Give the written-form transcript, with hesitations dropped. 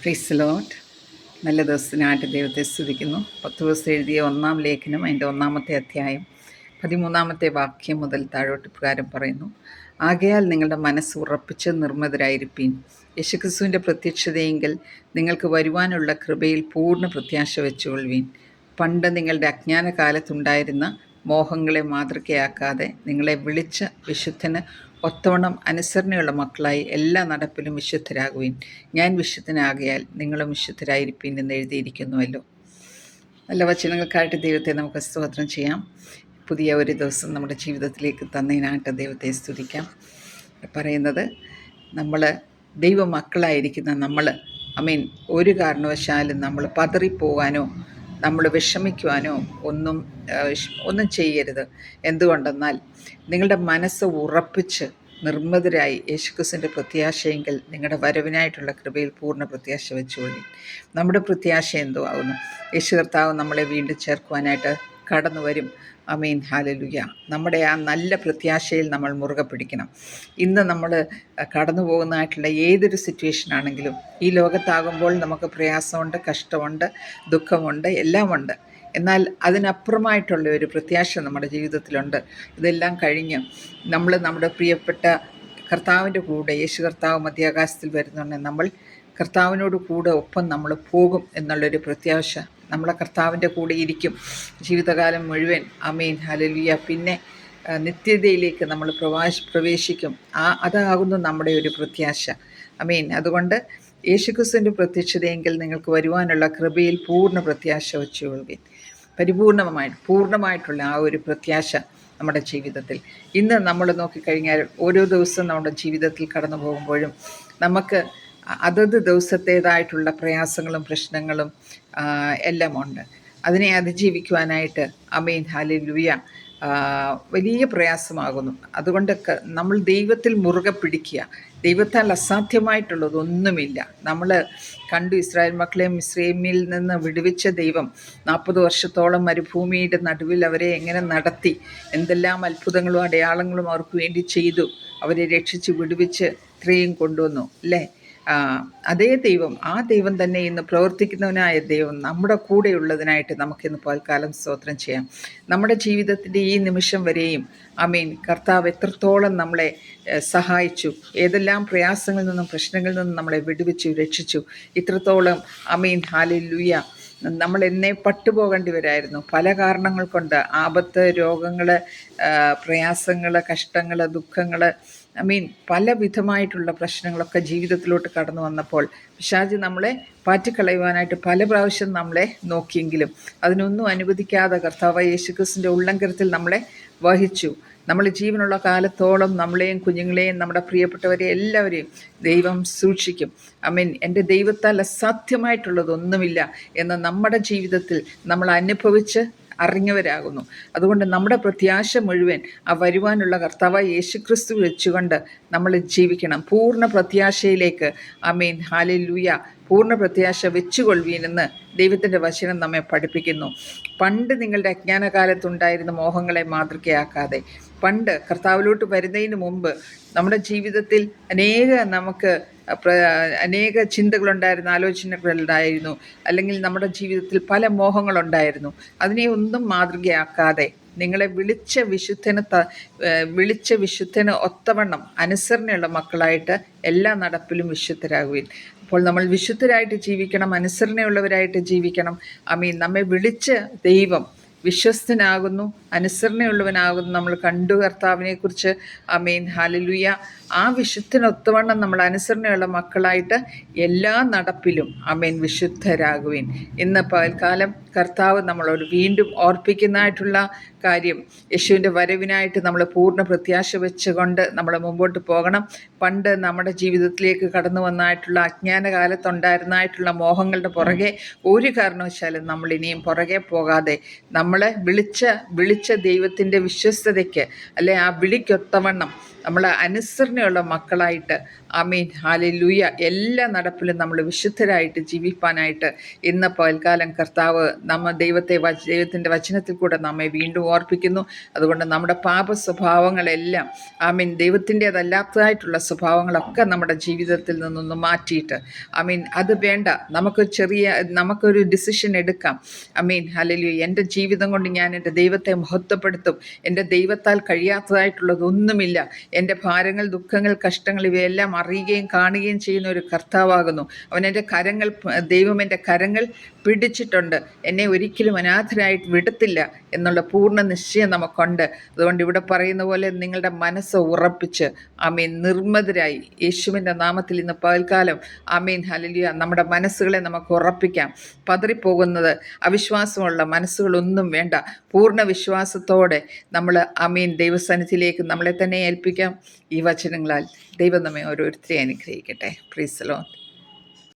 Praise Lord. നല്ല ദിവസത്തിനായിട്ട് ദൈവത്തെ സ്തുതിക്കുന്നു. 10 ദിവസം എഴുതിയ 1-ാം ലേഖനം അതിൻ്റെ 1-ാമത്തെ അധ്യായം 13-ാമത്തെ വാക്യം മുതൽ താഴോട്ട് പ്രകാരം പറയുന്നു: ആകയാൽ നിങ്ങളുടെ മനസ്സ് ഉറപ്പിച്ച് നിർമ്മതരായിരിപ്പീൻ. യേശുക്രിസ്തുവിൻ്റെ പ്രത്യക്ഷതയെങ്കിൽ നിങ്ങൾക്ക് വരുവാനുള്ള കൃപയിൽ പൂർണ്ണ പ്രത്യാശ വെച്ചുകൊള്ളുവീൻ. പണ്ട് നിങ്ങളുടെ അജ്ഞാന കാലത്തുണ്ടായിരുന്ന മോഹങ്ങളെ മാതൃകയാക്കാതെ നിങ്ങളെ വിളിച്ച വിശുദ്ധന് ഒത്തവണ്ണം അനുസരണയുള്ള മക്കളായി എല്ലാ നടപ്പിലും വിശുദ്ധരാകുവിൻ. ഞാൻ വിശുദ്ധനാകയാൽ നിങ്ങളും വിശുദ്ധരായിരിപ്പീൻ എന്ന് എഴുതിയിരിക്കുന്നുവല്ലോ. നല്ല വചനങ്ങൾക്കായിട്ട് ദൈവത്തെ നമുക്ക് സ്തോത്രം ചെയ്യാം. പുതിയ ഒരു ദിവസം നമ്മുടെ ജീവിതത്തിലേക്ക് തന്നതിനായിട്ട് ദൈവത്തെ സ്തുതിക്കാം. പറയുന്നത് നമ്മൾ ദൈവമക്കളായിരിക്കുന്ന നമ്മൾ ഒരു കാരണവശാലും നമ്മൾ പതറിപ്പോവാനോ നമ്മൾ വിഷമിക്കുവാനോ ഒന്നും ചെയ്യരുത്. എന്തുകൊണ്ടെന്നാൽ നിങ്ങളുടെ മനസ്സ് ഉറപ്പിച്ച് നിർമ്മതരായി യേശുക്രിസ്തുവിൻ്റെ പ്രത്യാശയെങ്കിൽ നിങ്ങളുടെ വരവിനായിട്ടുള്ള കൃപയിൽ പൂർണ്ണ പ്രത്യാശ വെച്ചുകൊള്ളി. നമ്മുടെ പ്രത്യാശ എന്തോ ആകുന്നു? യേശു കർത്താവ് നമ്മളെ വീണ്ടും ചേർക്കുവാനായിട്ട് കടന്നു വരും. ആമേൻ, ഹല്ലേലൂയ. നമ്മുടെ ആ നല്ല പ്രത്യാശയിൽ നമ്മൾ മുറുകെ പിടിക്കണം. ഇന്ന് നമ്മൾ കടന്നു പോകുന്നതായിട്ടുള്ള ഏതൊരു സിറ്റുവേഷൻ ആണെങ്കിലും, ഈ ലോകത്താകുമ്പോൾ നമുക്ക് പ്രയാസമുണ്ട്, കഷ്ടമുണ്ട്, ദുഃഖമുണ്ട്, എല്ലാമുണ്ട്. എന്നാൽ അതിനപ്പുറമായിട്ടുള്ള ഒരു പ്രത്യാശ നമ്മുടെ ജീവിതത്തിലുണ്ട്. ഇതെല്ലാം കഴിഞ്ഞ് നമ്മൾ നമ്മുടെ പ്രിയപ്പെട്ട കർത്താവിൻ്റെ കൂടെ, യേശു കർത്താവ് മധ്യാകാശത്തിൽ വരുന്നുണ്ടെങ്കിൽ നമ്മൾ കർത്താവിനോട് കൂടെ ഒപ്പം നമ്മൾ പോകും എന്നുള്ളൊരു പ്രത്യാശ നമ്മളെ കർത്താവിൻ്റെ കൂടെ ഇരിക്കും ജീവിതകാലം മുഴുവൻ. ആമേൻ, ഹല്ലേലൂയ. പിന്നെ നിത്യതയിലേക്ക് നമ്മൾ പ്രവേശിക്കും. അതാകുന്നു നമ്മുടെ ഒരു പ്രത്യാശ. ആമേൻ. അതുകൊണ്ട് യേശുക്രിസ്തുവിൻ്റെ പ്രത്യക്ഷതയെങ്കിൽ നിങ്ങൾക്ക് വരുവാനുള്ള കൃപയിൽ പൂർണ്ണ പ്രത്യാശ വെച്ചുകൊള്ളുവിൻ. പൂർണ്ണമായിട്ടുള്ള ആ ഒരു പ്രത്യാശ നമ്മുടെ ജീവിതത്തിൽ ഇന്ന് നമ്മൾ നോക്കിക്കഴിഞ്ഞാൽ ഓരോ ദിവസവും നമ്മുടെ ജീവിതത്തിൽ കടന്നു പോകുമ്പോഴും നമുക്ക് അതത് ദിവസത്തേതായിട്ടുള്ള പ്രയാസങ്ങളും പ്രശ്നങ്ങളും എല്ലാം ഉണ്ട്. അതിനെ അതിജീവിക്കുവാനായിട്ട് ആമേൻ, ഹല്ലേലൂയ, വലിയ പ്രയാസമാകുന്നു. അതുകൊണ്ട് നമ്മൾ ദൈവത്തിൽ മുറുകെ പിടിക്കുക. ദൈവത്താൽ അസാധ്യമായിട്ടുള്ളതൊന്നുമില്ല. നമ്മൾ കണ്ടു, ഇസ്രായേൽ മക്കളെ മിസ്രയീമിൽ നിന്ന് വിടുവിച്ച ദൈവം 40 വർഷത്തോളം മരുഭൂമിയുടെ നടുവിൽ അവരെ എങ്ങനെ നടത്തി, എന്തെല്ലാം അത്ഭുതങ്ങളും അടയാളങ്ങളും അവർക്ക് വേണ്ടി ചെയ്തു, അവരെ രക്ഷിച്ച് വിടുവിച്ച് ഇത്രയും കൊണ്ടുവന്നു അല്ലേ. അതേ ദൈവം, ആ ദൈവം തന്നെ ഇന്ന് പ്രവർത്തിക്കുന്നവനായ ദൈവം നമ്മുടെ കൂടെയുള്ളതിനായിട്ട് നമുക്കിന്ന് പൽക്കാലം സ്തോത്രം ചെയ്യാം. നമ്മുടെ ജീവിതത്തിൻ്റെ ഈ നിമിഷം വരെയും ആമേൻ, കർത്താവ് എത്രത്തോളം നമ്മളെ സഹായിച്ചു, ഏതെല്ലാം പ്രയാസങ്ങളിൽ നിന്നും പ്രശ്നങ്ങളിൽ നിന്നും നമ്മളെ വിടുവിച്ചു, രക്ഷിച്ചു. ഇത്രത്തോളം ആമേൻ, ഹല്ലേലൂയ. നമ്മൾ എന്നെ പട്ടുപോകേണ്ടി വരായിരുന്നു പല കാരണങ്ങൾ കൊണ്ട്. ആപത്ത്, രോഗങ്ങൾ, പ്രയാസങ്ങൾ, കഷ്ടങ്ങൾ, ദുഃഖങ്ങൾ, പല വിധമായിട്ടുള്ള പ്രശ്നങ്ങളൊക്കെ ജീവിതത്തിലോട്ട് കടന്നു വന്നപ്പോൾ പിശാച് നമ്മളെ പാറ്റിക്കളയുവാനായിട്ട് പല പ്രാവശ്യം നമ്മളെ നോക്കിയെങ്കിലും അതിനൊന്നും അനുവദിക്കാതെ കർത്താവ് യേശുക്രിസ്തുവിൻ്റെ ഉള്ളംകരത്തിൽ നമ്മളെ വഹിച്ചു. നമ്മൾ ജീവനുള്ള കാലത്തോളം നമ്മളെയും കുഞ്ഞുങ്ങളെയും നമ്മുടെ പ്രിയപ്പെട്ടവരെ എല്ലാവരെയും ദൈവം സൂക്ഷിക്കും. എൻ്റെ ദൈവത്താൽ അസാധ്യമായിട്ടുള്ളതൊന്നുമില്ല എന്ന് നമ്മുടെ ജീവിതത്തിൽ നമ്മൾ അനുഭവിച്ച് അറിഞ്ഞവരാകുന്നു. അതുകൊണ്ട് നമ്മുടെ പ്രത്യാശ മുഴുവൻ ആ വരുവാനുള്ള കർത്താവായ യേശുക്രിസ്തു വെച്ചുകൊണ്ട് നമ്മൾ ജീവിക്കണം. പൂർണ്ണ പ്രത്യാശയിലേക്ക് ആമേൻ, ഹല്ലേലൂയ, പൂർണ്ണ പ്രത്യാശ വെച്ചുകൊള്ളുവീനെന്ന് ദൈവത്തിൻ്റെ വചനം നമ്മെ പഠിപ്പിക്കുന്നു. പണ്ട് നിങ്ങളുടെ അജ്ഞാനകാലത്തുണ്ടായിരുന്ന മോഹങ്ങളെ മാതൃകയാക്കാതെ, പണ്ട് കർത്താവിലോട്ട് വരുന്നതിന് മുമ്പ് നമ്മുടെ ജീവിതത്തിൽ അനേക ചിന്തകളുണ്ടായിരുന്നു, ആലോചനകളുണ്ടായിരുന്നു, അല്ലെങ്കിൽ നമ്മുടെ ജീവിതത്തിൽ പല മോഹങ്ങളുണ്ടായിരുന്നു. അതിനെ ഒന്നും മാതൃകയാക്കാതെ നിങ്ങളെ വിളിച്ച വിശുദ്ധന് ഒത്തവണ്ണം അനുസരണയുള്ള മക്കളായിട്ട് എല്ലാ നടപ്പിലും വിശുദ്ധരാകുവിൻ. അപ്പോൾ നമ്മൾ വിശുദ്ധരായിട്ട് ജീവിക്കണം, അനുസരണയുള്ളവരായിട്ട് ജീവിക്കണം. നമ്മെ വിളിച്ച ദൈവം വിശ്വസ്തനാകുന്നു, അനുസരണയുള്ളവനാകുന്നു. നമ്മൾ കണ്ടു കർത്താവിനെക്കുറിച്ച്. ആമേൻ, ഹല്ലേലൂയ. ആ വിശുദ്ധനൊത്തവണ്ണം നമ്മൾ അനുസരണയുള്ള മക്കളായിട്ട് എല്ലാ നടപ്പിലും ആമേൻ വിശുദ്ധരാകുവിൻ. ഇന്ന് പകൽക്കാലം കർത്താവ് നമ്മളോട് വീണ്ടും ഓർപ്പിക്കുന്നതായിട്ടുള്ള കാര്യം, യേശുവിൻ്റെ വരവിനായിട്ട് നമ്മൾ പൂർണ്ണ പ്രത്യാശ വെച്ചുകൊണ്ട് നമ്മൾ മുമ്പോട്ട് പോകണം. പണ്ട് നമ്മുടെ ജീവിതത്തിലേക്ക് കടന്നു വന്നായിട്ടുള്ള അജ്ഞാനകാലത്തുണ്ടായിരുന്നതായിട്ടുള്ള മോഹങ്ങളുടെ പുറകെ ഒരു കാരണവശാലും നമ്മൾ ഇനിയും പുറകെ പോകാതെ നമ്മളെ വിളിച്ച ദൈവത്തിൻ്റെ വിശ്വസ്തതയ്ക്ക്, അല്ലെ ആ വിളിക്കൊത്തവണ്ണം നമ്മൾ അനുസരണയുള്ള മക്കളായിട്ട് ആമീൻ ഹല്ലേലൂയ എല്ലാ നടപ്പിലും നമ്മൾ വിശുദ്ധരായിട്ട് ജീവിപ്പാനായിട്ട് ഇന്ന് പകൽക്കാലം കർത്താവ് ദൈവത്തിൻ്റെ വചനത്തിൽ കൂടെ നമ്മെ വീണ്ടും ഓർപ്പിക്കുന്നു. അതുകൊണ്ട് നമ്മുടെ പാപ സ്വഭാവങ്ങളെല്ലാം ആമീൻ ദൈവത്തിൻ്റേതല്ലാത്തതായിട്ടുള്ള സ്വഭാവങ്ങളൊക്കെ നമ്മുടെ ജീവിതത്തിൽ നിന്നൊന്ന് മാറ്റിയിട്ട് അത് വേണ്ട, നമുക്കൊരു ഡിസിഷൻ എടുക്കാം. ഹല്ലേലൂയ, എൻ്റെ ജീവിതം കൊണ്ട് ഞാൻ എൻ്റെ ദൈവത്തെ മഹത്വപ്പെടുത്തും. എൻ്റെ ദൈവത്താൽ കഴിയാത്തതായിട്ടുള്ളതൊന്നുമില്ല. എൻ്റെ ഭാരങ്ങൾ, ദുഃഖങ്ങൾ, കഷ്ടങ്ങൾ ഇവയെല്ലാം അറിയുകയും കാണുകയും ചെയ്യുന്ന ഒരു കർത്താവാകുന്നു. ദൈവം എൻ്റെ കരങ്ങൾ പിടിച്ചിട്ടുണ്ട്, എന്നെ ഒരിക്കലും അനാഥരായിട്ട് വിടത്തില്ല എന്നുള്ള പൂർണ്ണ നിശ്ചയം നമുക്കുണ്ട്. അതുകൊണ്ട് ഇവിടെ പറയുന്ന പോലെ നിങ്ങളുടെ മനസ്സ് ഉറപ്പിച്ച് നിർമ്മതരായി യേശുവിൻ്റെ നാമത്തിൽ ഇന്ന് പകൽക്കാലം ഹല്ലേലൂയ നമ്മുടെ മനസ്സുകളെ നമുക്ക് ഉറപ്പിക്കാം. പതറിപ്പോകുന്നത് അവിശ്വാസമുള്ള മനസ്സുകളൊന്നും വേണ്ട. പൂർണ്ണ വിശ്വാസത്തോടെ നമ്മൾ ദൈവസന്നിധിയിലേക്ക് നമ്മളെ തന്നെ ഏൽപ്പിക്കാം. ഈ വചനങ്ങളാൽ ദൈവം നമ്മെ ഓരോരുത്തരെയും അനുഗ്രഹിക്കട്ടെ. Praise the Lord.